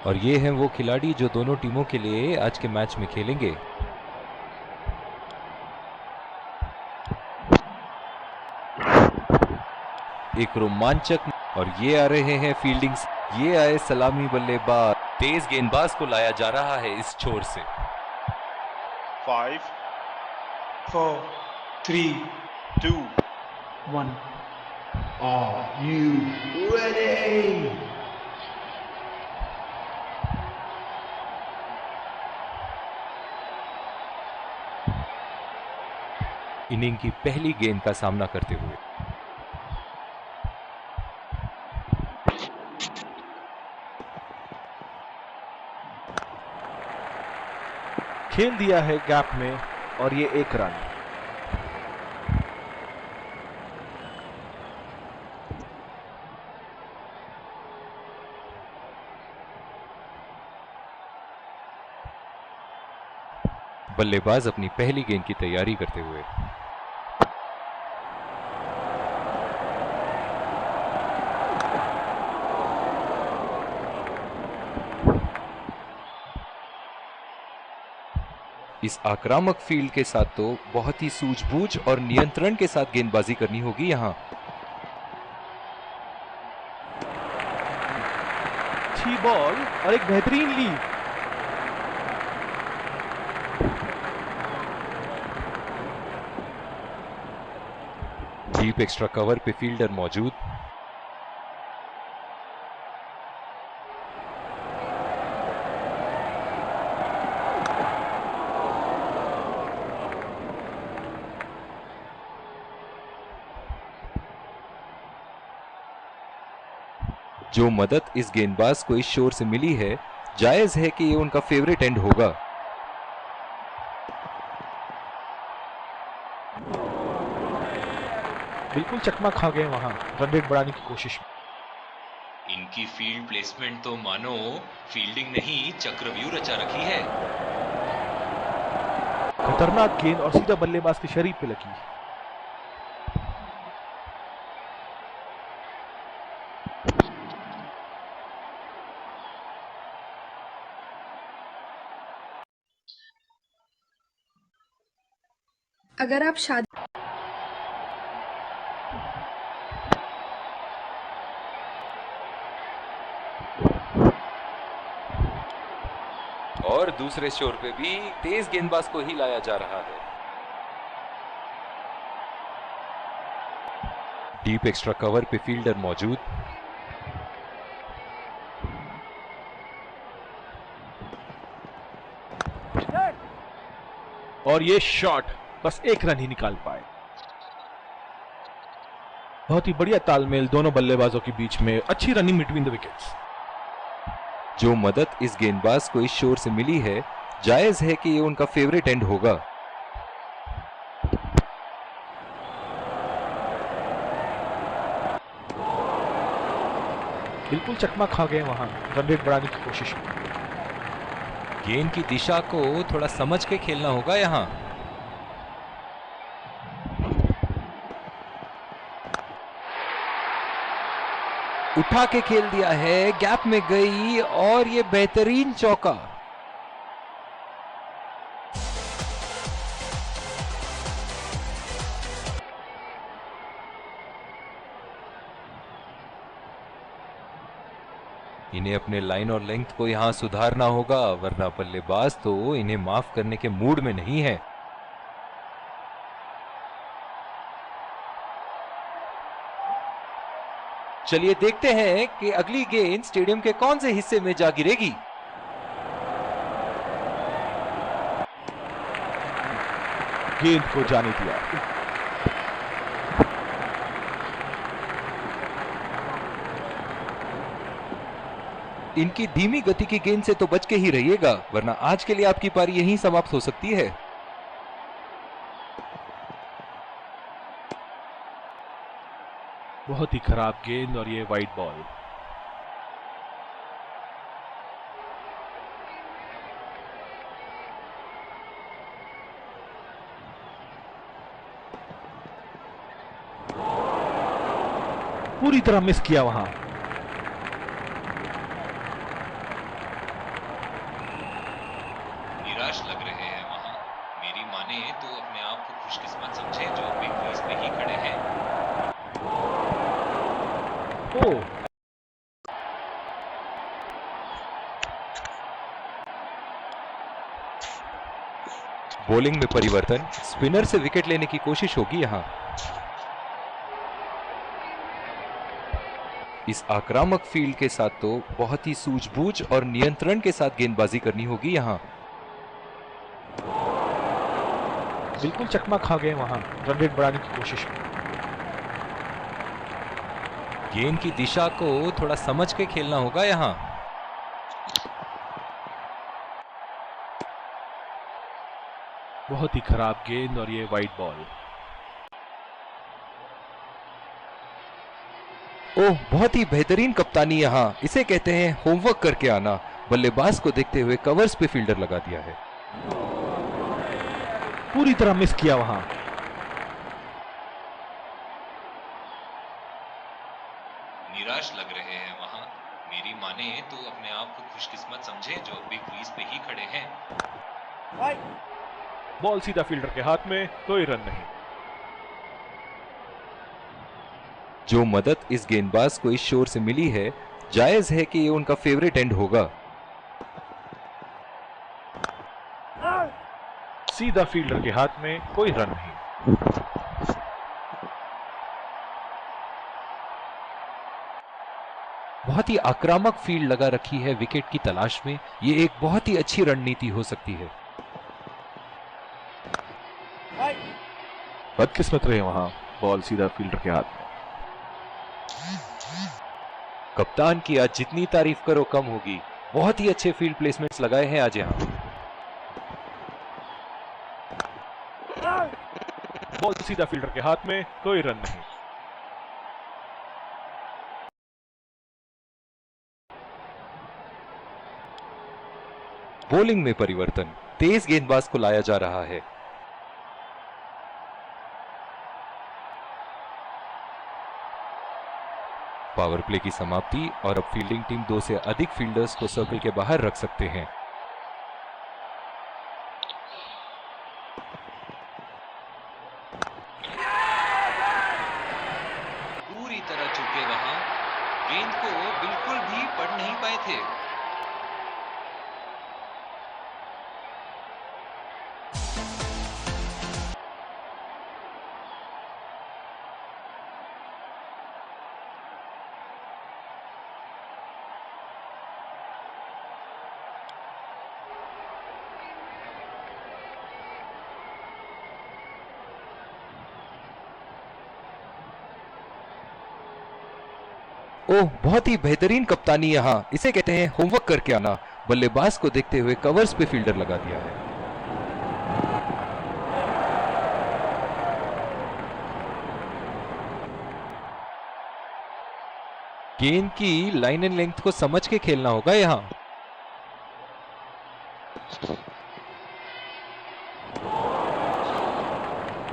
और ये हैं वो खिलाड़ी जो दोनों टीमों के लिए आज के मैच में खेलेंगे। एक रोमांचक, और ये आ रहे हैं फील्डिंग, ये आए सलामी बल्लेबाज। तेज गेंदबाज को लाया जा रहा है इस छोर से। 5 4 3 2 1 Are you ready? इनिंग की पहली गेंद का सामना करते हुए खेल दिया है गैप में और ये 1 रन। बल्लेबाज अपनी पहली गेंद की तैयारी करते हुए इस आक्रामक फील्ड के साथ तो बहुत ही सूझबूझ और नियंत्रण के साथ गेंदबाजी करनी होगी यहां। अच्छी बॉल और एक बेहतरीन लीड। डीप एक्स्ट्रा कवर पे फील्डर मौजूद। जो मदद इस गेंदबाज को इस शोर से मिली है, जायज है कि ये उनका फेवरेट एंड होगा। बिल्कुल चकमा खा गए वहां रन रेट बढ़ाने की कोशिश में। इनकी फील्ड प्लेसमेंट तो मानो फील्डिंग नहीं चक्रव्यूह रचा रखी है। खतरनाक गेंद और सीधा बल्लेबाज के शरीर पे लगी। अगर आप शादी और दूसरे शोर पे भी तेज गेंदबाज को ही लाया जा रहा है। डीप एक्स्ट्रा कवर पे फील्डर मौजूद। और ये शॉट बस 1 रन ही निकाल पाए। बहुत ही बढ़िया तालमेल दोनों बल्लेबाजों के बीच में, अच्छी रनिंग बिटवीन द विकेट्स। जो मदद इस गेंदबाज को इस शोर से मिली है, जायज है कि ये उनका फेवरेट एंड होगा। बिल्कुल चकमा खा गए वहां रन रेट बढ़ाने की कोशिश में। गेंद की दिशा को थोड़ा समझ के खेलना होगा यहां। उठा के खेल दिया है, गैप में गई और ये बेहतरीन चौका। इन्हें अपने लाइन और लेंथ को यहां सुधारना होगा, वरना बल्लेबाज तो इन्हें माफ करने के मूड में नहीं है। चलिए देखते हैं कि अगली गेंद स्टेडियम के कौन से हिस्से में जा गिरेगी। गेंद को जाने दिया। इनकी धीमी गति की गेंद से तो बच के ही रहिएगा, वरना आज के लिए आपकी पारी यहीं समाप्त हो सकती है। बहुत ही खराब गेंद और ये वाइड बॉल। पूरी तरह मिस किया वहां। निराश लग रहे हैं वहां। मेरी माने तो अपने आप को खुशकिस्मत समझे जो बिग क्रीज पे ही खड़े हैं। ओ बॉलिंग में परिवर्तन, स्पिनर से विकेट लेने की कोशिश होगी यहां। इस आक्रामक फील्ड के साथ तो बहुत ही सूझबूझ और नियंत्रण के साथ गेंदबाजी करनी होगी यहां। बिल्कुल चकमा खा गए वहां, रन रेट बढ़ाने की कोशिश में। गेंद की दिशा को थोड़ा समझ के खेलना होगा यहां। बहुत ही खराब गेंद और ये वाइड बॉल। ओह, बहुत ही बेहतरीन कप्तानी यहां। इसे कहते हैं होमवर्क करके आना। बल्लेबाज को देखते हुए कवर्स पे फील्डर लगा दिया है। पूरी तरह मिस किया वहां। निराश लग रहे हैं वहां। मेरी माने तो अपने आप को खुशकिस्मत समझे जो बिग क्रीज पे ही खड़े हैं। बॉल सीधा फील्डर के हाथ में, कोई रन नहीं। जो मदद इस गेंदबाज को इस शोर से मिली है, जायज है कि ये उनका फेवरेट एंड होगा। सीधा फील्डर के हाथ में, कोई रन नहीं। बहुत ही आक्रामक फील्ड लगा रखी है विकेट की तलाश में। ये एक बहुत ही अच्छी रणनीति हो सकती है। बदकिस्मत रहे वहां, बॉल सीधा फील्डर के हाथ में। कप्तान की आज जितनी तारीफ करो कम होगी। बहुत ही अच्छे फील्ड प्लेसमेंट्स लगाए हैं आज यहां। बॉल सीधा फील्डर के हाथ में, कोई रन नहीं। बॉलिंग में परिवर्तन, तेज गेंदबाज को लाया जा रहा है। पावर प्ले की समाप्ति और अब फील्डिंग टीम 2 से अधिक फील्डर्स को सर्कल के बाहर रख सकते हैं। पूरी तरह चूके वहां। गेंद को बिल्कुल भी पढ़ नहीं पाए थे। ओह, बहुत ही बेहतरीन कप्तानी यहां। इसे कहते हैं होमवर्क करके आना। बल्लेबाज को देखते हुए कवर्स पे फील्डर लगा दिया है। गेंद की लाइन एंड लेंथ को समझ के खेलना होगा यहां।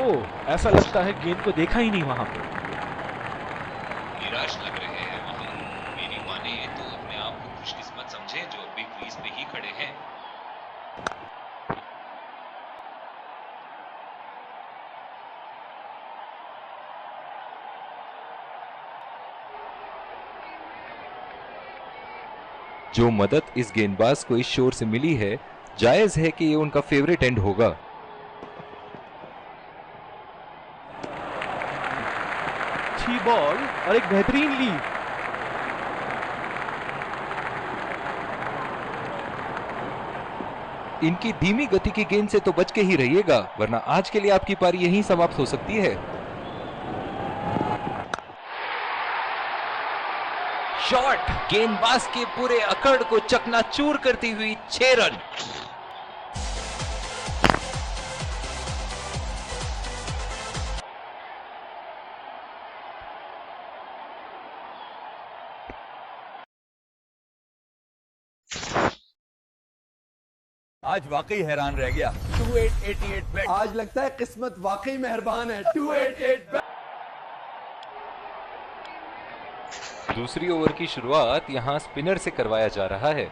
ओह, ऐसा लगता है गेंद को देखा ही नहीं वहां पे। निराश लग रहे हैं वहां। मेरी माने तो अपने आप को खुशकिस्मत समझे जो बिग क्रीज पे ही खड़े हैं। जो मदद इस गेंदबाज को इस शोर से मिली है, जायज है कि ये उनका फेवरेट एंड होगा। अच्छी बॉल और एक बेहतरीन लीड। इनकी धीमी गति की गेंद से तो बच के ही रहिएगा, वरना आज के लिए आपकी पारी यहीं समाप्त हो सकती है। शॉट, गेंदबाज के पूरे अकड़ को चकनाचूर करती हुई 6 रन। आज वाकई हैरान रह गया। 2888 बैट। आज लगता है किस्मत वाकई मेहरबान है। 288 दूसरी ओवर की शुरुआत यहां स्पिनर से करवाया जा रहा है।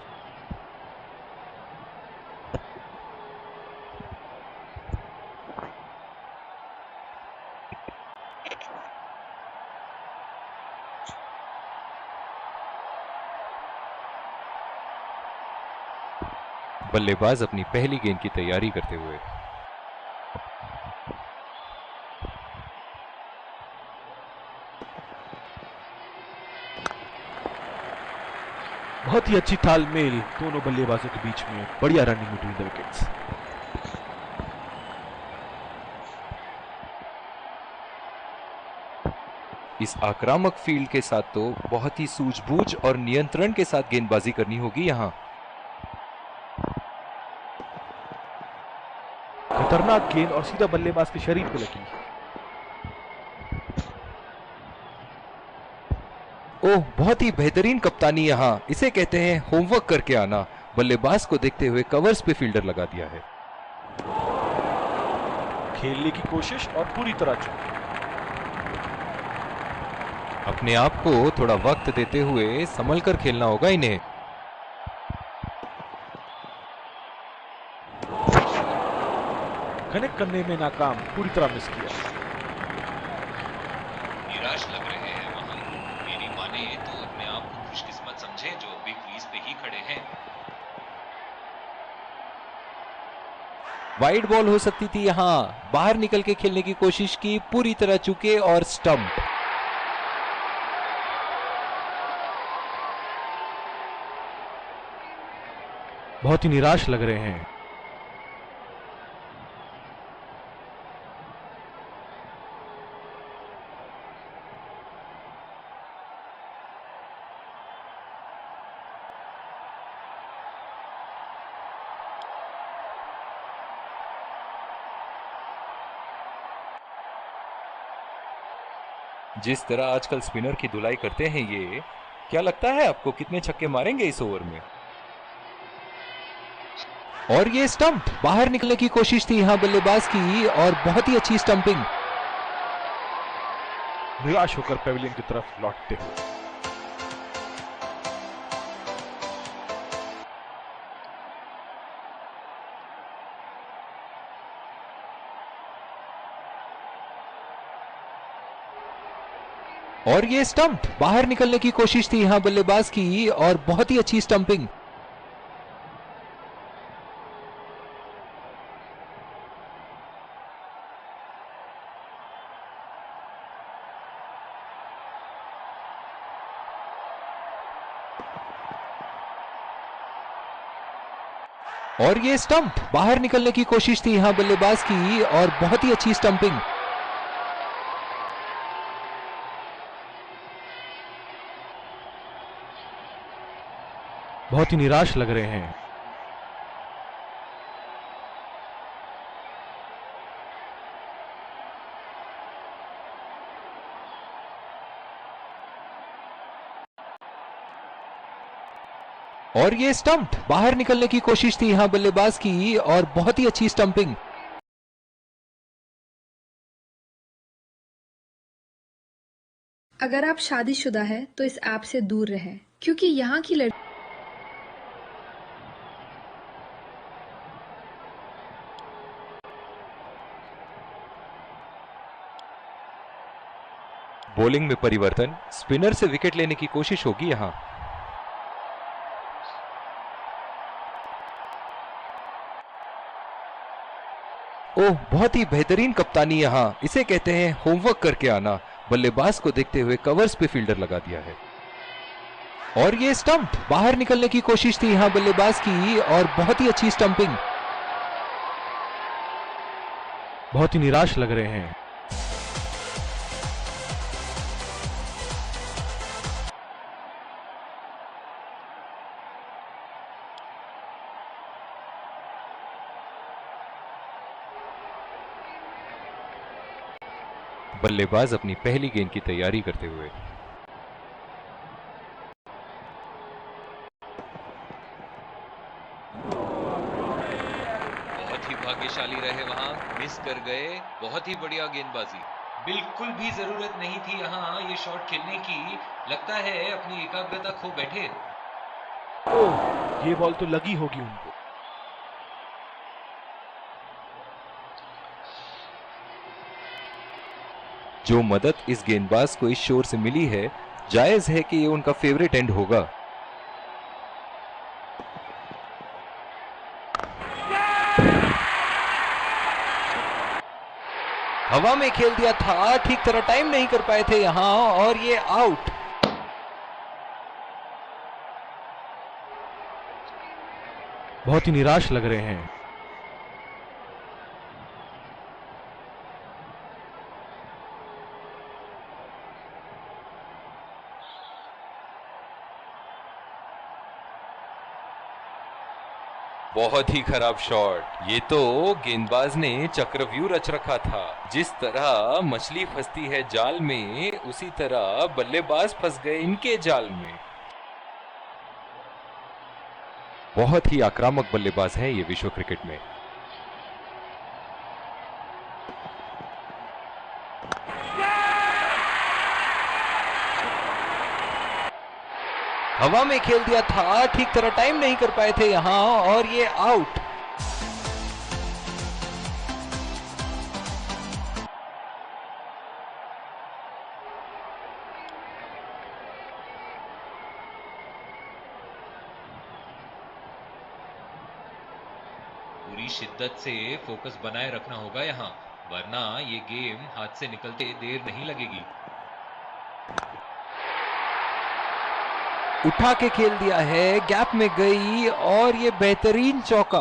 बल्लेबाज अपनी पहली गेंद की तैयारी करते हुए। बहुत ही अच्छी तालमेल दोनों बल्लेबाजों के बीच में, बढ़िया रनिंग बिटवीन द विकेट्स। इस आक्रामक फील्ड के साथ तो बहुत ही सूझबूझ और नियंत्रण के साथ गेंदबाजी करनी होगी यहां। खतरनाक गेंद और सीधा बल्लेबाज के शरीर पे लगी। ओह, बहुत ही बेहतरीन कप्तानी यहां, इसे कहते हैं होमवर्क करके आना। बल्लेबाज को देखते हुए कवर्स पे फील्डर लगा दिया है। खेलने की कोशिश और पूरी तरह चूक। अपने आप को थोड़ा वक्त देते हुए संभल कर खेलना होगा इन्हें। कनेक्ट करने में नाकाम, पूरी तरह मिस किया। निराश लग रहे हैं वहां। मेरी माने तो अपने आप को खुशकिस्मत समझें जो अभी क्रीज पे ही खड़े हैं। वाइड बॉल हो सकती थी यहां, बाहर निकल के खेलने की कोशिश की, पूरी तरह चूके और स्टंप। बहुत ही निराश लग रहे हैं। जिस तरह आजकल स्पिनर की धुलाई करते हैं ये, क्या लगता है आपको कितने छक्के मारेंगे इस ओवर में? और ये स्टंप, बाहर निकलने की कोशिश थी यहां बल्लेबाज की और बहुत ही अच्छी स्टंपिंग। निराश होकर पेविलियन की तरफ लौटते हुए। और ये स्टंप, बाहर निकलने की कोशिश थी यहां बल्लेबाज की और बहुत ही अच्छी स्टंपिंग। और ये स्टंप, बाहर निकलने की कोशिश थी यहां बल्लेबाज की और बहुत ही अच्छी स्टंपिंग। बहुत ही निराश लग रहे हैं। और ये स्टंप, बाहर निकलने की कोशिश थी यहां बल्लेबाज की और बहुत ही अच्छी स्टंपिंग। अगर आप शादीशुदा हैं तो इस ऐप से दूर रहें क्योंकि यहाँ की लड़की बॉलिंग में परिवर्तन, स्पिनर से विकेट लेने की कोशिश होगी यहां। ओह, बहुत ही बेहतरीन कप्तानी यहां, इसे कहते हैं होमवर्क करके आना। बल्लेबाज को देखते हुए कवर्स पे फील्डर लगा दिया है। और ये स्टंप, बाहर निकलने की कोशिश थी यहां बल्लेबाज की और बहुत ही अच्छी स्टंपिंग। बहुत ही निराश लग रहे हैं। बल्लेबाज अपनी पहली गेंद की तैयारी करते हुए। बहुत ही भाग्यशाली रहे वहां, मिस कर गए। बहुत ही बढ़िया गेंदबाजी। बिल्कुल भी जरूरत नहीं थी यहाँ ये शॉट खेलने की। लगता है अपनी एकाग्रता खो बैठे। ओह, ये बॉल तो लगी होगी उनको। जो मदद इस गेंदबाज को इस शोर से मिली है, जायज है कि ये उनका फेवरेट एंड होगा। हवा में खेल दिया था, ठीक तरह टाइम नहीं कर पाए थे यहां और ये आउट। बहुत ही निराश लग रहे हैं। बहुत ही खराब शॉट। ये तो गेंदबाज ने चक्रव्यूह रच रखा था। जिस तरह मछली फंसती है जाल में, उसी तरह बल्लेबाज फंस गए इनके जाल में। बहुत ही आक्रामक बल्लेबाज हैं ये विश्व क्रिकेट में। हवा में खेल दिया था, ठीक तरह टाइम नहीं कर पाए थे यहां और ये आउट। पूरी शिद्दत से फोकस बनाए रखना होगा यहाँ, वरना ये गेम हाथ से निकलते देर नहीं लगेगी। उठा के खेल दिया है, गैप में गई और ये बेहतरीन चौका।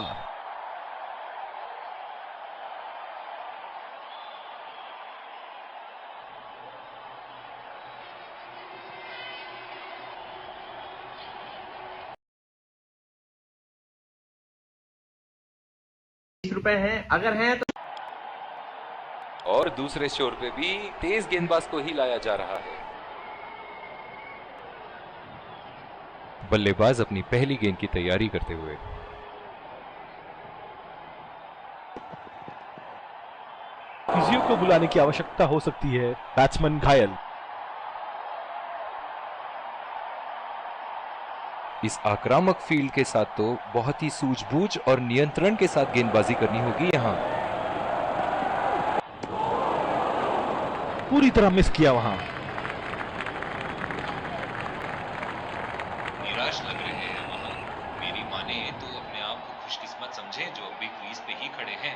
₹20 हैं, अगर हैं तो। और दूसरे शोर पे भी तेज गेंदबाज को ही लाया जा रहा है। बल्लेबाज अपनी पहली गेंद की तैयारी करते हुए। फिजियो को बुलाने की आवश्यकता हो सकती है। बैट्समैन घायल। इस आक्रामक फील्ड के साथ तो बहुत ही सूझबूझ और नियंत्रण के साथ गेंदबाजी करनी होगी यहां। पूरी तरह मिस किया वहां। निराश लग रहे हैं वहां। मेरी माने तो अपने आप को खुशकिस्मत समझे जो अभी क्रीज पे ही खड़े हैं।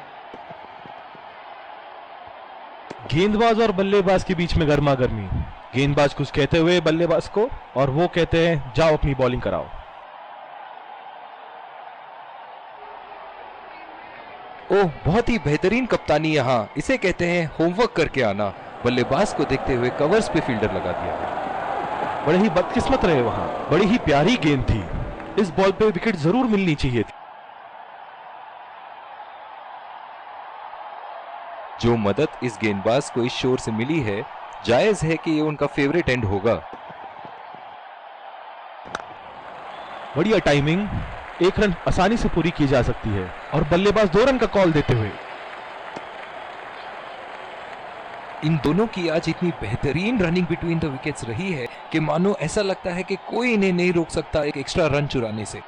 गेंदबाज और बल्लेबाज के बीच में गर्मा गर्मी। गेंदबाज कुछ कहते हुए बल्लेबाज को, और वो कहते हैं जाओ अपनी बॉलिंग कराओ। ओह, बहुत ही बेहतरीन कप्तानी यहां। इसे कहते हैं होमवर्क करके आना। बल्लेबाज को देखते हुए कवर्स पे फील्डर लगा दिया है। बड़े ही बदकिस्मत रहे वहां। बड़ी ही प्यारी गेंद थी। इस बॉल पे विकेट जरूर मिलनी चाहिए थी। जो मदद इस गेंदबाज को इस शोर से मिली है, जायज है कि ये उनका फेवरेट एंड होगा। बढ़िया टाइमिंग। एक रन आसानी से पूरी की जा सकती है और बल्लेबाज 2 रन का कॉल देते हुए। इन दोनों की आज इतनी बेहतरीन रनिंग बिटवीन द विकेट्स रही है कि मानो ऐसा लगता है कि कोई इन्हें नहीं रोक सकता एक एक्स्ट्रा रन चुराने से।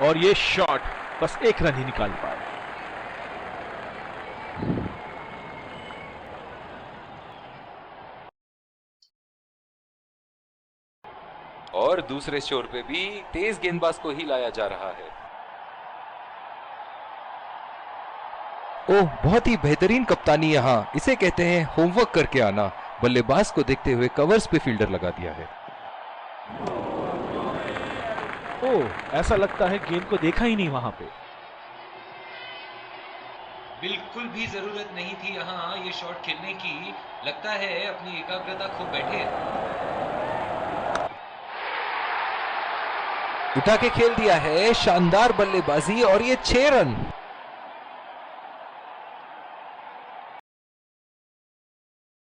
और ये शॉट बस 1 रन ही निकाल पाए। और दूसरे शोर पे भी तेज गेंदबाज को ही लाया जा रहा है। ओह, बहुत ही बेहतरीन कप्तानी यहां। इसे कहते हैं होमवर्क करके आना। बल्लेबाज को देखते हुए कवर्स पे फील्डर लगा दिया है। ओह, ऐसा लगता है गेंद को देखा ही नहीं वहां पे। बिल्कुल भी जरूरत नहीं थी यहाँ ये शॉट खेलने की। लगता है अपनी एकाग्रता खो बैठे। उठा के खेल दिया है, शानदार बल्लेबाजी और ये 6 रन।